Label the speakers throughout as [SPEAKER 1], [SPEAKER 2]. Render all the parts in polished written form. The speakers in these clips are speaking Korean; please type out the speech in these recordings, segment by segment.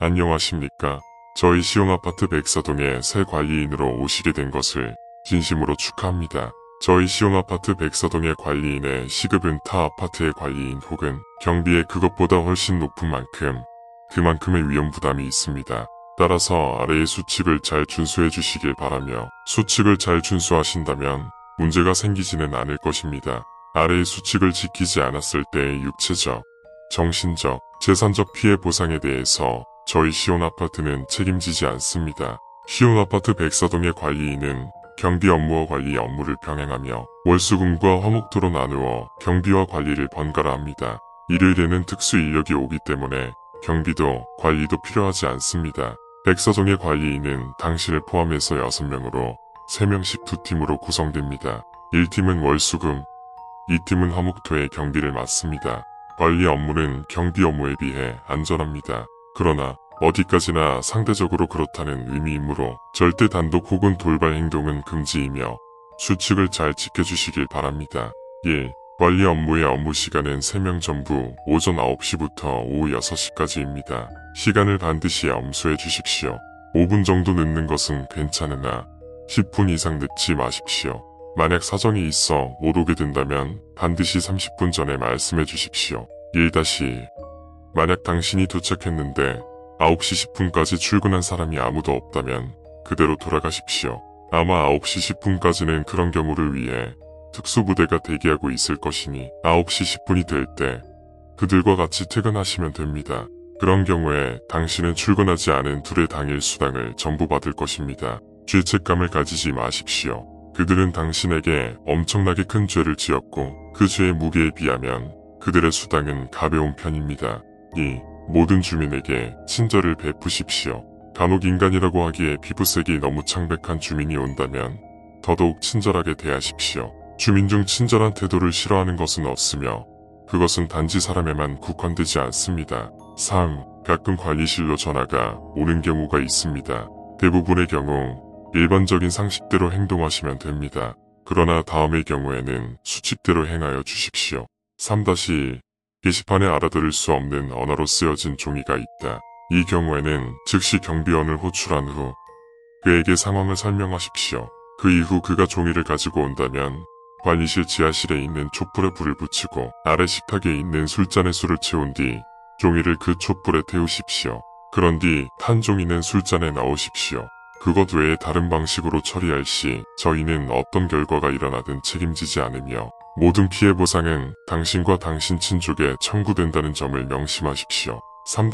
[SPEAKER 1] 안녕하십니까. 저희 시흥아파트 백사동에 새 관리인으로 오시게 된 것을 진심으로 축하합니다. 저희 시흥아파트 백사동의 관리인의 시급은 타 아파트의 관리인 혹은 경비에 그것보다 훨씬 높은 만큼 그만큼의 위험 부담이 있습니다. 따라서 아래의 수칙을 잘 준수해 주시길 바라며 수칙을 잘 준수하신다면 문제가 생기지는 않을 것입니다. 아래의 수칙을 지키지 않았을 때의 육체적, 정신적, 재산적 피해 보상에 대해서 저희 시온아파트는 책임지지 않습니다. 시온아파트 백사동의 관리인은 경비 업무와 관리 업무를 병행하며 월수금과 화목토로 나누어 경비와 관리를 번갈아 합니다. 일요일에는 특수 인력이 오기 때문에 경비도 관리도 필요하지 않습니다. 백사동의 관리인은 당신을 포함해서 6명으로 3명씩 2팀으로 구성됩니다. 1팀은 월수금, 2팀은 화목토의 경비를 맡습니다. 관리 업무는 경비 업무에 비해 안전합니다. 그러나 어디까지나 상대적으로 그렇다는 의미이므로 절대 단독 혹은 돌발 행동은 금지이며 수칙을 잘 지켜주시길 바랍니다. 1. 관리 업무의 업무 시간은 3명 전부 오전 9시부터 오후 6시까지입니다. 시간을 반드시 엄수해 주십시오. 5분 정도 늦는 것은 괜찮으나 10분 이상 늦지 마십시오. 만약 사정이 있어 못 오게 된다면 반드시 30분 전에 말씀해 주십시오. 1. 만약 당신이 도착했는데 9시 10분까지 출근한 사람이 아무도 없다면 그대로 돌아가십시오. 아마 9시 10분까지는 그런 경우를 위해 특수부대가 대기하고 있을 것이니 9시 10분이 될 때 그들과 같이 퇴근하시면 됩니다. 그런 경우에 당신은 출근하지 않은 둘의 당일 수당을 전부 받을 것입니다. 죄책감을 가지지 마십시오. 그들은 당신에게 엄청나게 큰 죄를 지었고 그 죄의 무게에 비하면 그들의 수당은 가벼운 편입니다. 2. 모든 주민에게 친절을 베푸십시오. 간혹 인간이라고 하기에 피부색이 너무 창백한 주민이 온다면 더더욱 친절하게 대하십시오. 주민 중 친절한 태도를 싫어하는 것은 없으며 그것은 단지 사람에만 국한되지 않습니다. 3. 가끔 관리실로 전화가 오는 경우가 있습니다. 대부분의 경우 일반적인 상식대로 행동하시면 됩니다. 그러나 다음의 경우에는 수칙대로 행하여 주십시오. 3. 게시판에 알아들을 수 없는 언어로 쓰여진 종이가 있다. 이 경우에는 즉시 경비원을 호출한 후 그에게 상황을 설명하십시오. 그 이후 그가 종이를 가지고 온다면 관리실 지하실에 있는 촛불에 불을 붙이고 아래 식탁에 있는 술잔에 술을 채운 뒤 종이를 그 촛불에 태우십시오. 그런 뒤 탄 종이는 술잔에 넣으십시오. 그것 외에 다른 방식으로 처리할 시 저희는 어떤 결과가 일어나든 책임지지 않으며 모든 피해 보상은 당신과 당신 친족에 청구된다는 점을 명심하십시오. 3.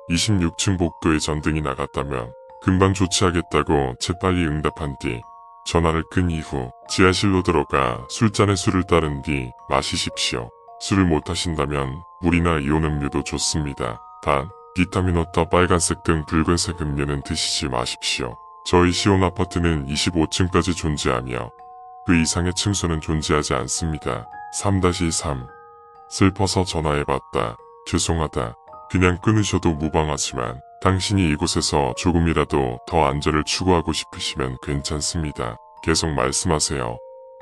[SPEAKER 1] 26층 복도에 전등이 나갔다면 금방 조치하겠다고 재빨리 응답한 뒤 전화를 끈 이후 지하실로 들어가 술잔에 술을 따른 뒤 마시십시오. 술을 못하신다면 물이나 이온 음료도 좋습니다. 단, 비타민 워터, 빨간색 등 붉은색 음료는 드시지 마십시오. 저희 시온 아파트는 25층까지 존재하며 그 이상의 층수는 존재하지 않습니다. 3. 슬퍼서 전화해봤다. 죄송하다. 그냥 끊으셔도 무방하지만 당신이 이곳에서 조금이라도 더 안전을 추구하고 싶으시면 괜찮습니다. 계속 말씀하세요.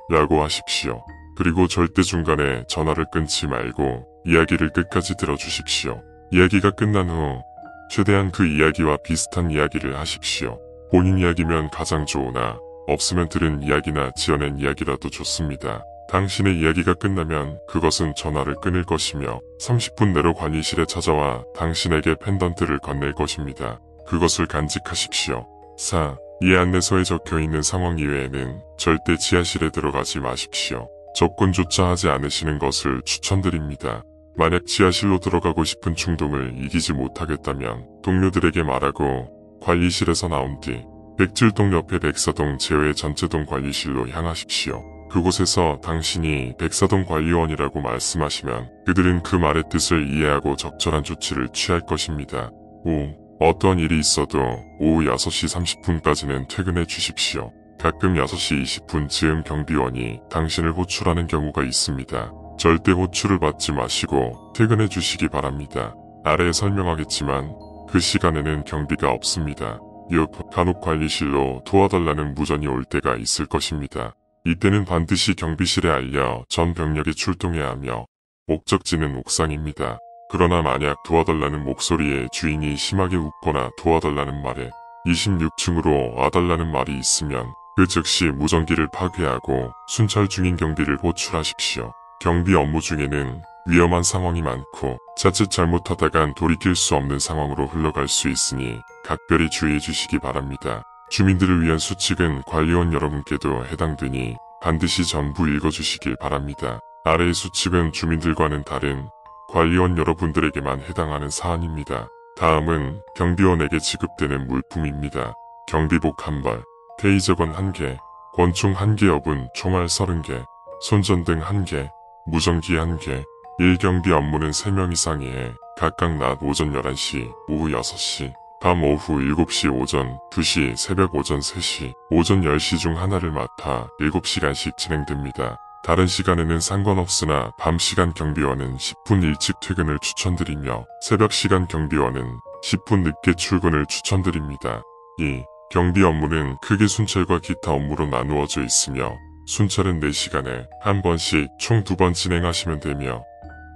[SPEAKER 1] 라고 하십시오. 그리고 절대 중간에 전화를 끊지 말고 이야기를 끝까지 들어주십시오. 이야기가 끝난 후 최대한 그 이야기와 비슷한 이야기를 하십시오. 본인 이야기면 가장 좋으나 없으면 들은 이야기나 지어낸 이야기라도 좋습니다. 당신의 이야기가 끝나면 그것은 전화를 끊을 것이며 30분 내로 관리실에 찾아와 당신에게 펜던트를 건넬 것입니다. 그것을 간직하십시오. 4. 이 안내서에 적혀있는 상황 이외에는 절대 지하실에 들어가지 마십시오. 접근조차 하지 않으시는 것을 추천드립니다. 만약 지하실로 들어가고 싶은 충동을 이기지 못하겠다면 동료들에게 말하고 관리실에서 나온 뒤 백질동 옆에 백사동 제외 전체동 관리실로 향하십시오. 그곳에서 당신이 백사동 관리원이라고 말씀하시면 그들은 그 말의 뜻을 이해하고 적절한 조치를 취할 것입니다. 5. 어떠한 일이 있어도 오후 6시 30분까지는 퇴근해 주십시오. 가끔 6시 20분 즈음 경비원이 당신을 호출하는 경우가 있습니다. 절대 호출을 받지 마시고 퇴근해 주시기 바랍니다. 아래에 설명하겠지만 그 시간에는 경비가 없습니다. 6. 간혹 관리실로 도와달라는 무전이 올 때가 있을 것입니다. 이때는 반드시 경비실에 알려 전 병력이 출동해야 하며 목적지는 옥상입니다. 그러나 만약 도와달라는 목소리에 주인이 심하게 웃거나 도와달라는 말에 26층으로 와달라는 말이 있으면 그 즉시 무전기를 파괴하고 순찰 중인 경비를 호출하십시오. 경비 업무 중에는 위험한 상황이 많고 자칫 잘못하다간 돌이킬 수 없는 상황으로 흘러갈 수 있으니 각별히 주의해 주시기 바랍니다. 주민들을 위한 수칙은 관리원 여러분께도 해당되니 반드시 전부 읽어주시길 바랍니다. 아래의 수칙은 주민들과는 다른 관리원 여러분들에게만 해당하는 사안입니다. 다음은 경비원에게 지급되는 물품입니다. 경비복 1벌, 테이저건 1개, 권총 1개 여분 총알 30개, 손전등 1개, 무전기 1개, 1경비 업무는 3명 이상이 해 각각 낮 오전 11시, 오후 6시, 밤 오후 7시, 오전 2시, 새벽 오전 3시, 오전 10시 중 하나를 맡아 7시간씩 진행됩니다. 다른 시간에는 상관없으나 밤 시간 경비원은 10분 일찍 퇴근을 추천드리며 새벽 시간 경비원은 10분 늦게 출근을 추천드립니다. 2. 경비 업무는 크게 순찰과 기타 업무로 나누어져 있으며 순찰은 4시간에 한 번씩 총 2번 진행하시면 되며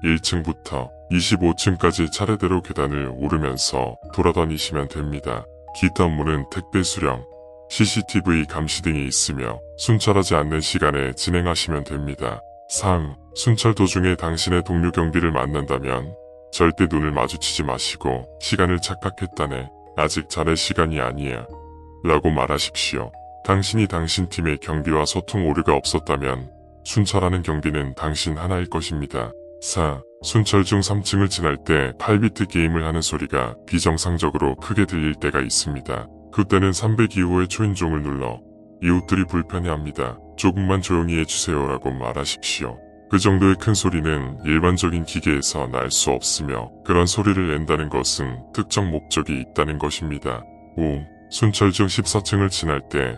[SPEAKER 1] 1층부터 25층까지 차례대로 계단을 오르면서 돌아다니시면 됩니다. 기타 업무는 택배 수령, CCTV 감시 등이 있으며 순찰하지 않는 시간에 진행하시면 됩니다. 3. 순찰 도중에 당신의 동료 경비를 만난다면 절대 눈을 마주치지 마시고 시간을 착각했다네. 아직 자네 시간이 아니야 라고 말하십시오. 당신이 당신 팀의 경비와 소통 오류가 없었다면 순찰하는 경비는 당신 하나일 것입니다. 4. 순찰 중 3층을 지날 때 8비트 게임을 하는 소리가 비정상적으로 크게 들릴 때가 있습니다. 그때는 302호의 초인종을 눌러 이웃들이 불편해합니다. 조금만 조용히 해주세요 라고 말하십시오. 그 정도의 큰 소리는 일반적인 기계에서 날 수 없으며 그런 소리를 낸다는 것은 특정 목적이 있다는 것입니다. 5. 순찰 중 14층을 지날 때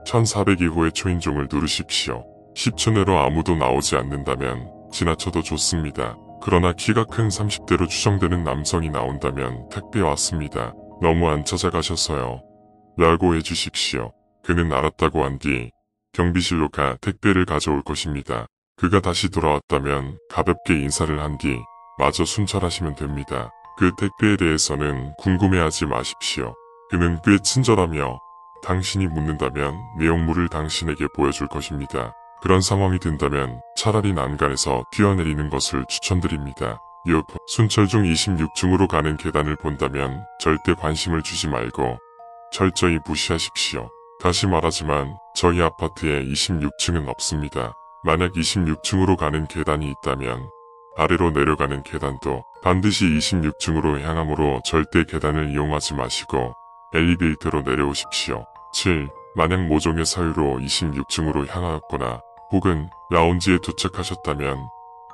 [SPEAKER 1] 1402호의 초인종을 누르십시오. 10초 내로 아무도 나오지 않는다면 지나쳐도 좋습니다. 그러나 키가 큰 30대로 추정되는 남성이 나온다면 택배 왔습니다. 너무 안 찾아가셔서요 라고 해주십시오. 그는 알았다고 한 뒤 경비실로 가 택배를 가져올 것입니다. 그가 다시 돌아왔다면 가볍게 인사를 한 뒤 마저 순찰하시면 됩니다. 그 택배에 대해서는 궁금해하지 마십시오. 그는 꽤 친절하며 당신이 묻는다면 내용물을 당신에게 보여줄 것입니다. 그런 상황이 된다면 차라리 난간에서 뛰어내리는 것을 추천드립니다. 6. 순찰 중 26층으로 가는 계단을 본다면 절대 관심을 주지 말고 철저히 무시하십시오. 다시 말하지만 저희 아파트에 26층은 없습니다. 만약 26층으로 가는 계단이 있다면 아래로 내려가는 계단도 반드시 26층으로 향하므로 절대 계단을 이용하지 마시고 엘리베이터로 내려오십시오. 7. 만약 모종의 사유로 26층으로 향하였거나 혹은 라운지에 도착하셨다면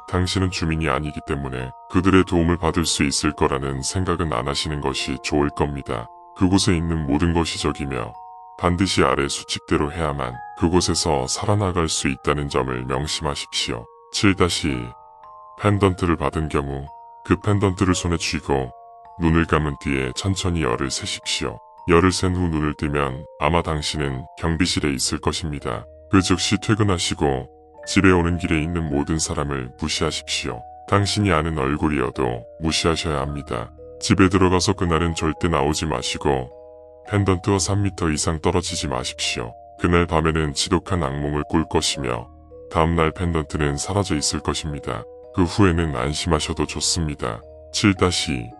[SPEAKER 1] 당신은 주민이 아니기 때문에 그들의 도움을 받을 수 있을 거라는 생각은 안 하시는 것이 좋을 겁니다. 그곳에 있는 모든 것이 적이며 반드시 아래 수칙대로 해야만 그곳에서 살아나갈 수 있다는 점을 명심하십시오. 7-2. 펜던트를 받은 경우 그 펜던트를 손에 쥐고 눈을 감은 뒤에 천천히 열을 세십시오. 열을 센 후 눈을 뜨면 아마 당신은 경비실에 있을 것입니다. 그 즉시 퇴근하시고 집에 오는 길에 있는 모든 사람을 무시하십시오. 당신이 아는 얼굴이어도 무시하셔야 합니다. 집에 들어가서 그날은 절대 나오지 마시고 펜던트와 3m 이상 떨어지지 마십시오. 그날 밤에는 지독한 악몽을 꿀 것이며 다음날 펜던트는 사라져 있을 것입니다. 그 후에는 안심하셔도 좋습니다. 7-2.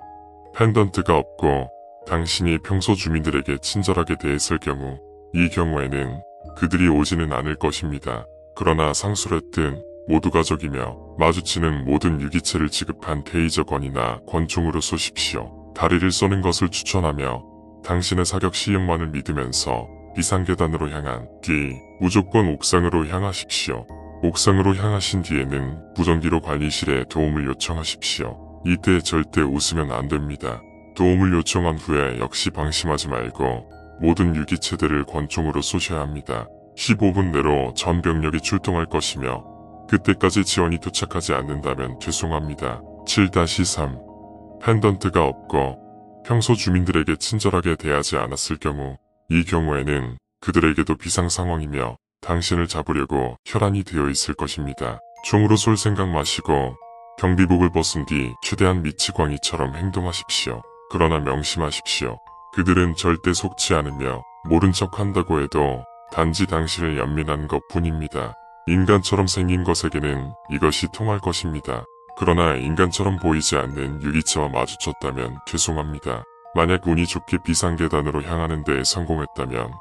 [SPEAKER 1] 펜던트가 없고 당신이 평소 주민들에게 친절하게 대했을 경우 이 경우에는 그들이 오지는 않을 것입니다. 그러나 상술했든 모두 가족이며 마주치는 모든 유기체를 지급한 테이저건이나 권총으로 쏘십시오. 다리를 쏘는 것을 추천하며 당신의 사격 실력만을 믿으면서 비상계단으로 향한 뒤 무조건 옥상으로 향하십시오. 옥상으로 향하신 뒤에는 무전기로 관리실에 도움을 요청하십시오. 이때 절대 웃으면 안 됩니다. 도움을 요청한 후에 역시 방심하지 말고 모든 유기체들을 권총으로 쏘셔야 합니다. 15분 내로 전 병력이 출동할 것이며 그때까지 지원이 도착하지 않는다면 죄송합니다. 7-3. 펜던트가 없고 평소 주민들에게 친절하게 대하지 않았을 경우 이 경우에는 그들에게도 비상 상황이며 당신을 잡으려고 혈안이 되어 있을 것입니다. 총으로 쏠 생각 마시고 경비복을 벗은 뒤 최대한 미치광이처럼 행동하십시오. 그러나 명심하십시오. 그들은 절대 속지 않으며 모른 척 한다고 해도 단지 당신을 연민한 것 뿐입니다. 인간처럼 생긴 것에게는 이것이 통할 것입니다. 그러나 인간처럼 보이지 않는 유기체와 마주쳤다면 죄송합니다. 만약 운이 좋게 비상계단으로 향하는 데 성공했다면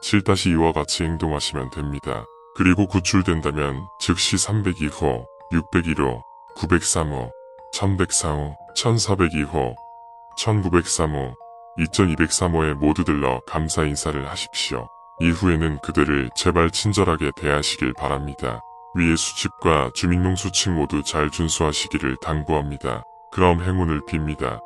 [SPEAKER 1] 7-2와 같이 행동하시면 됩니다. 그리고 구출된다면 즉시 302호, 601호, 903호, 1104호, 1402호, 1903호, 2203호에 모두 들러 감사 인사를 하십시오. 이후에는 그들을 제발 친절하게 대하시길 바랍니다. 위의 수칙과 주민등 수칙 모두 잘 준수하시기를 당부합니다. 그럼 행운을 빕니다.